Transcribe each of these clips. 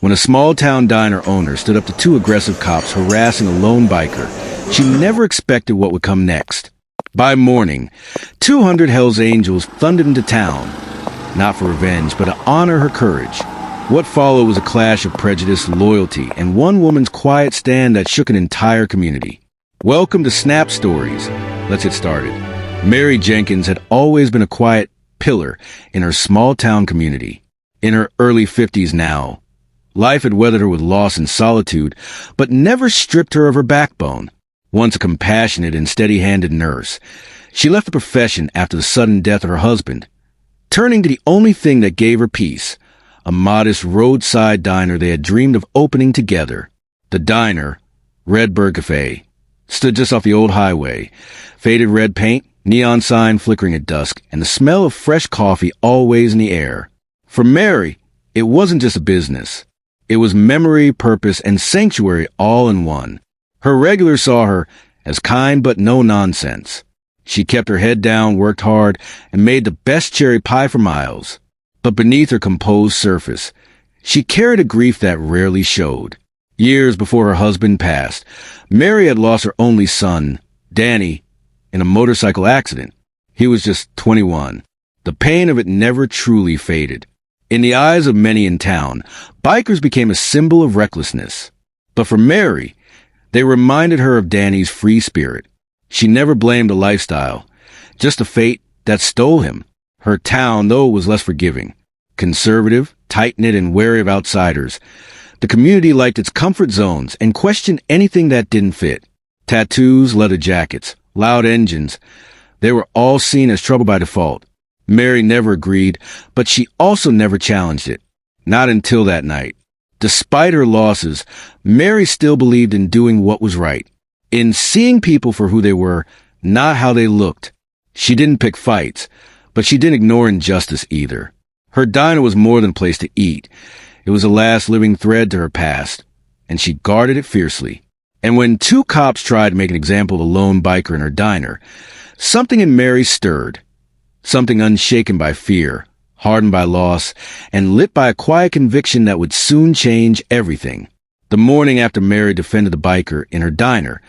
When a small-town diner owner stood up to two aggressive cops harassing a lone biker, she never expected what would come next. By morning, 200 Hells Angels thundered into town, not for revenge, but to honor her courage. What followed was a clash of prejudice, loyalty, and one woman's quiet stand that shook an entire community. Welcome to Snap Stories. Let's get started. Mary Jenkins had always been a quiet pillar in her small-town community. In her early 50s now, life had weathered her with loss and solitude, but never stripped her of her backbone. Once a compassionate and steady-handed nurse, she left the profession after the sudden death of her husband, turning to the only thing that gave her peace, a modest roadside diner they had dreamed of opening together. The diner, Redbird Cafe, stood just off the old highway, faded red paint, neon sign flickering at dusk, and the smell of fresh coffee always in the air. For Mary, it wasn't just a business. It was memory, purpose, and sanctuary all in one. Her regulars saw her as kind but no nonsense. She kept her head down, worked hard, and made the best cherry pie for miles. But beneath her composed surface, she carried a grief that rarely showed. Years before her husband passed, Mary had lost her only son, Danny, in a motorcycle accident. He was just 21. The pain of it never truly faded. In the eyes of many in town, bikers became a symbol of recklessness. But for Mary, they reminded her of Danny's free spirit. She never blamed the lifestyle, just the fate that stole him. Her town, though, was less forgiving. Conservative, tight-knit, and wary of outsiders, the community liked its comfort zones and questioned anything that didn't fit. Tattoos, leather jackets, loud engines, they were all seen as trouble by default. Mary never agreed, but she also never challenged it. Not until that night. Despite her losses, Mary still believed in doing what was right, in seeing people for who they were, not how they looked. She didn't pick fights, but she didn't ignore injustice either. Her diner was more than a place to eat. It was the last living thread to her past, and she guarded it fiercely. And when two cops tried to make an example of the lone biker in her diner, something in Mary stirred. Something unshaken by fear, hardened by loss, and lit by a quiet conviction that would soon change everything. The morning after Mary defended the biker in her diner,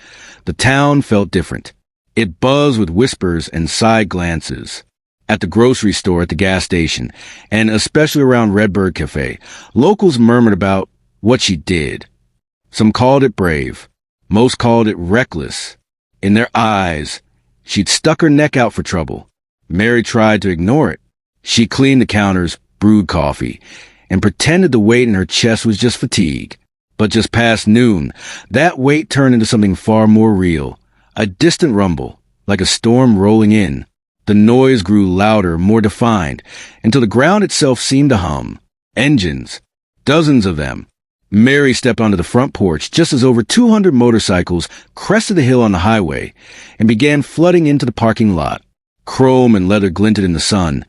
the town felt different. It buzzed with whispers and side glances. At the grocery store, at the gas station, and especially around Redbird Cafe, locals murmured about what she did. Some called it brave. Most called it reckless. In their eyes, she'd stuck her neck out for trouble. Mary tried to ignore it. She cleaned the counters, brewed coffee, and pretended the weight in her chest was just fatigue. But just past noon, that weight turned into something far more real, a distant rumble, like a storm rolling in. The noise grew louder, more defined, until the ground itself seemed to hum. Engines. Dozens of them. Mary stepped onto the front porch just as over 200 motorcycles crested the hill on the highway and began flooding into the parking lot. Chrome and leather glinted in the sun.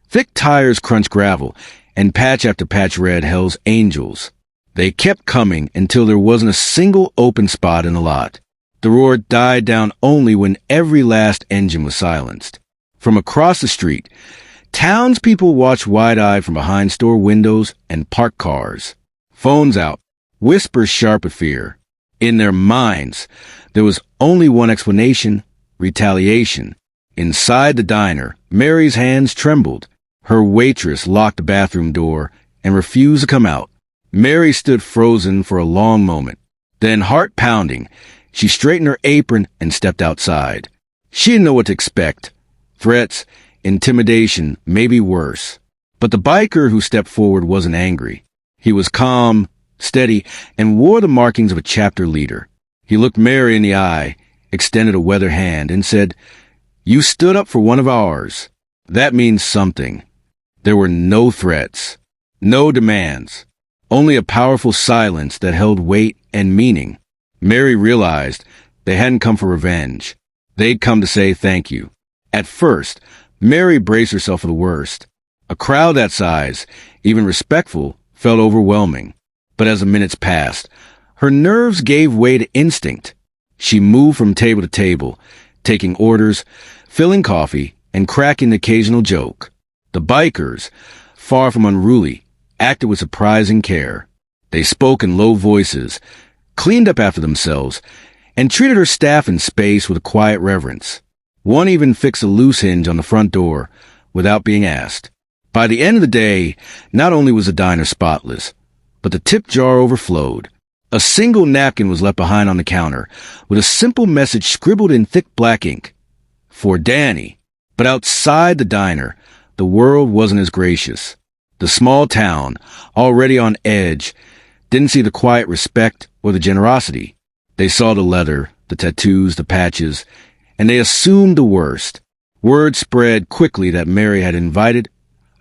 Thick tires crunched gravel, and patch after patch read Hell's Angels. They kept coming until there wasn't a single open spot in the lot. The roar died down only when every last engine was silenced. From across the street, townspeople watched wide-eyed from behind store windows and parked cars. Phones out, whispers sharp with fear. In their minds, there was only one explanation: retaliation. Inside the diner, Mary's hands trembled. Her waitress locked the bathroom door and refused to come out. Mary stood frozen for a long moment. Then, heart pounding, she straightened her apron and stepped outside. She didn't know what to expect. Threats, intimidation, maybe worse. But the biker who stepped forward wasn't angry. He was calm, steady, and wore the markings of a chapter leader. He looked Mary in the eye, extended a weathered hand, and said, "You stood up for one of ours. That means something." There were no threats, no demands, only a powerful silence that held weight and meaning. Mary realized they hadn't come for revenge. They'd come to say thank you. At first, Mary braced herself for the worst. A crowd that size, even respectful, felt overwhelming. But as the minutes passed, her nerves gave way to instinct. She moved from table to table, taking orders, filling coffee, and cracking the occasional joke. The bikers, far from unruly, acted with surprising care. They spoke in low voices, cleaned up after themselves, and treated her staff and space with a quiet reverence. One even fixed a loose hinge on the front door without being asked. By the end of the day, not only was the diner spotless, but the tip jar overflowed. A single napkin was left behind on the counter, with a simple message scribbled in thick black ink. For Danny. But outside the diner, the world wasn't as gracious. The small town, already on edge, didn't see the quiet respect or the generosity. They saw the leather, the tattoos, the patches, and they assumed the worst. Word spread quickly that Mary had invited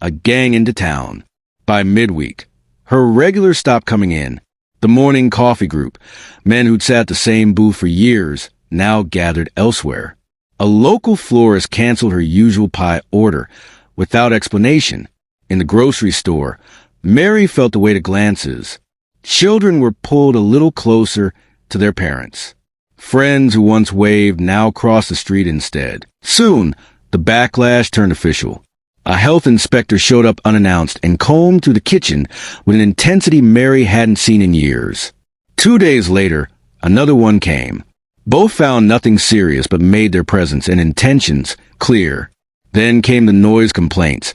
a gang into town. By midweek, her regulars stopped coming in. The morning coffee group, men who'd sat at the same booth for years, now gathered elsewhere. A local florist canceled her usual pie order without explanation. In the grocery store, Mary felt the weight of glances. Children were pulled a little closer to their parents. Friends who once waved now crossed the street instead. Soon, the backlash turned official. A health inspector showed up unannounced and combed through the kitchen with an intensity Mary hadn't seen in years. 2 days later, another one came. Both found nothing serious but made their presence and intentions clear. Then came the noise complaints.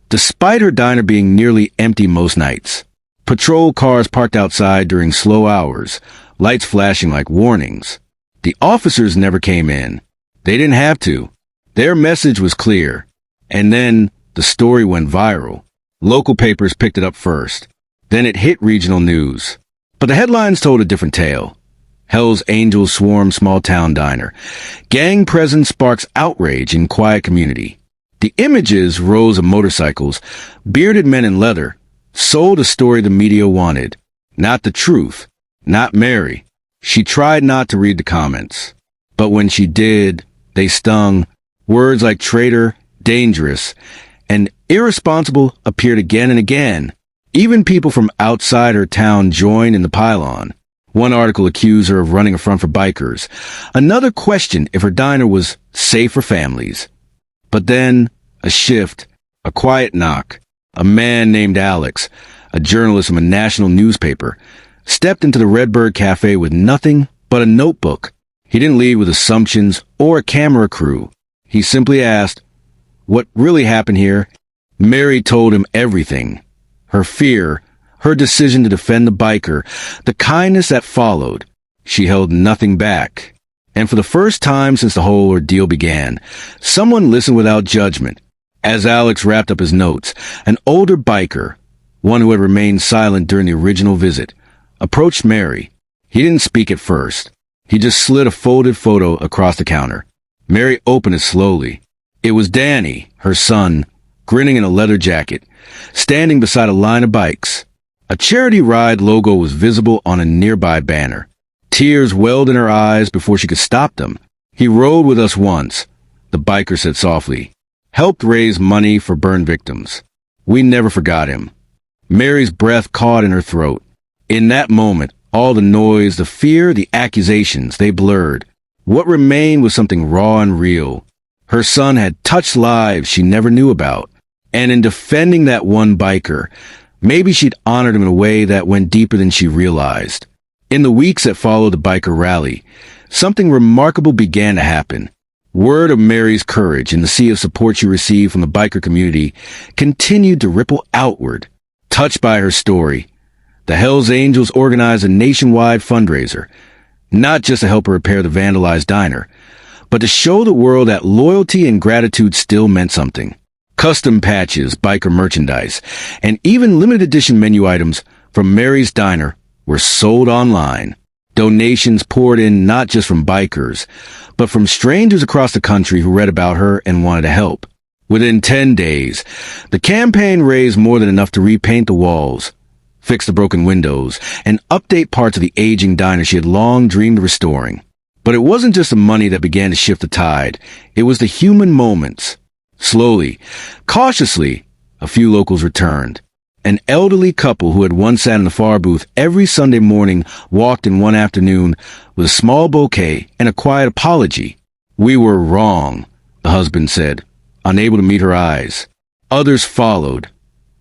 Despite her diner being nearly empty most nights, patrol cars parked outside during slow hours, lights flashing like warnings. The officers never came in. They didn't have to. Their message was clear. And then the story went viral. Local papers picked it up first. Then it hit regional news. But the headlines told a different tale. Hell's Angels swarm small-town diner. Gang presence sparks outrage in quiet community. The images, rows of motorcycles, bearded men in leather, sold a story the media wanted. Not the truth. Not Mary. She tried not to read the comments. But when she did, they stung. Words like traitor, dangerous, and irresponsible appeared again and again. Even people from outside her town joined in the pile-on. One article accused her of running a front for bikers. Another questioned if her diner was safe for families. But then, a shift, a quiet knock. A man named Alex, a journalist from a national newspaper, stepped into the Redbird Cafe with nothing but a notebook. He didn't lead with assumptions or a camera crew. He simply asked, "What really happened here?" Mary told him everything. Her fear, her decision to defend the biker, the kindness that followed. She held nothing back. And for the first time since the whole ordeal began, someone listened without judgment. As Alex wrapped up his notes, an older biker, one who had remained silent during the original visit, approached Mary. He didn't speak at first. He just slid a folded photo across the counter. Mary opened it slowly. It was Danny, her son, grinning in a leather jacket, standing beside a line of bikes. A charity ride logo was visible on a nearby banner. Tears welled in her eyes before she could stop them. "He rode with us once," the biker said softly. "Helped raise money for burn victims. We never forgot him." Mary's breath caught in her throat. In that moment, all the noise, the fear, the accusations, they blurred. What remained was something raw and real. Her son had touched lives she never knew about. And in defending that one biker, maybe she'd honored him in a way that went deeper than she realized. In the weeks that followed the biker rally, something remarkable began to happen. Word of Mary's courage and the sea of support she received from the biker community continued to ripple outward. Touched by her story, the Hells Angels organized a nationwide fundraiser, not just to help her repair the vandalized diner, but to show the world that loyalty and gratitude still meant something. Custom patches, biker merchandise, and even limited edition menu items from Mary's diner were sold online. Donations poured in not just from bikers, but from strangers across the country who read about her and wanted to help. Within 10 days, the campaign raised more than enough to repaint the walls, fix the broken windows, and update parts of the aging diner she had long dreamed of restoring. But it wasn't just the money that began to shift the tide. It was the human moments. Slowly, cautiously, a few locals returned. An elderly couple who had once sat in the far booth every Sunday morning walked in one afternoon with a small bouquet and a quiet apology. "We were wrong," the husband said, unable to meet her eyes. Others followed.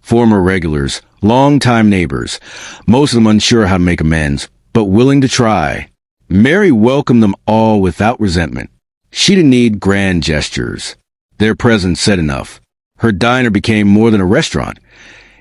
Former regulars, Long-time neighbors, most of them unsure how to make amends, but willing to try. Mary welcomed them all without resentment. She didn't need grand gestures. Their presence said enough. Her diner became more than a restaurant.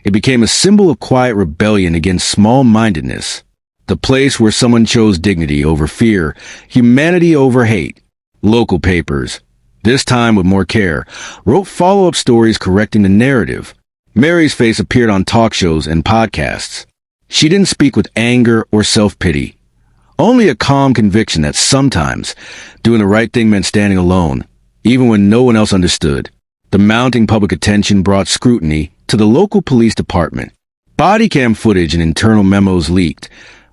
It became a symbol of quiet rebellion against small-mindedness. The place where someone chose dignity over fear, humanity over hate. Local papers, this time with more care, wrote follow-up stories correcting the narrative. Mary's face appeared on talk shows and podcasts. She didn't speak with anger or self-pity. Only a calm conviction that sometimes doing the right thing meant standing alone, even when no one else understood. The mounting public attention brought scrutiny to the local police department. Body cam footage and internal memos leaked,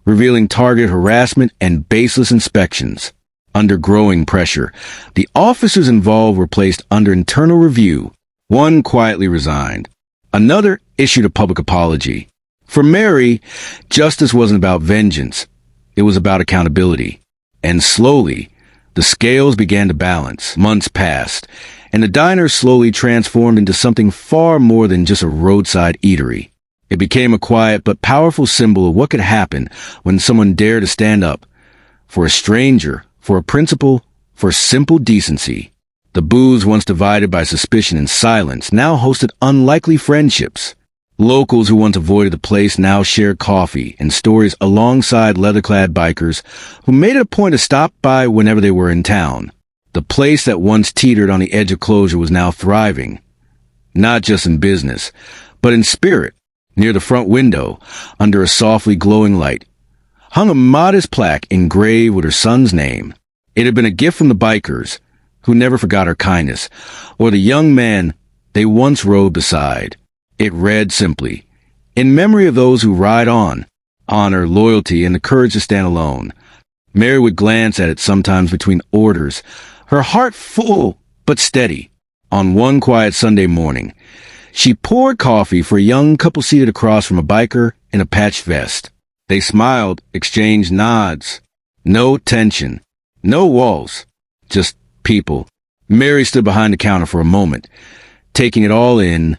revealing target harassment and baseless inspections. Under growing pressure, the officers involved were placed under internal review. One quietly resigned. Another issued a public apology. For Mary, justice wasn't about vengeance. It was about accountability. And slowly, the scales began to balance. Months passed, and the diner slowly transformed into something far more than just a roadside eatery. It became a quiet but powerful symbol of what could happen when someone dared to stand up for a stranger, for a principle, for simple decency. The booths, once divided by suspicion and silence, now hosted unlikely friendships. Locals who once avoided the place now shared coffee and stories alongside leather-clad bikers who made it a point to stop by whenever they were in town. The place that once teetered on the edge of closure was now thriving, not just in business, but in spirit. Near the front window, under a softly glowing light, hung a modest plaque engraved with her son's name. It had been a gift from the bikers, who never forgot her kindness, or the young man they once rode beside. It read simply, "In memory of those who ride on, honor, loyalty, and the courage to stand alone." Mary would glance at it sometimes between orders, her heart full but steady. On one quiet Sunday morning, she poured coffee for a young couple seated across from a biker in a patched vest. They smiled, exchanged nods. No tension, no walls, just people. Mary stood behind the counter for a moment, taking it all in.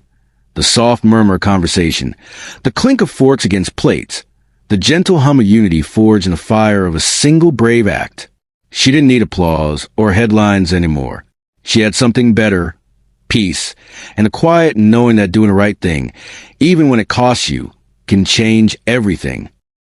The soft murmur of conversation, the clink of forks against plates, the gentle hum of unity forged in the fire of a single brave act. She didn't need applause or headlines anymore. She had something better, peace, and the quiet knowing that doing the right thing, even when it costs you, can change everything.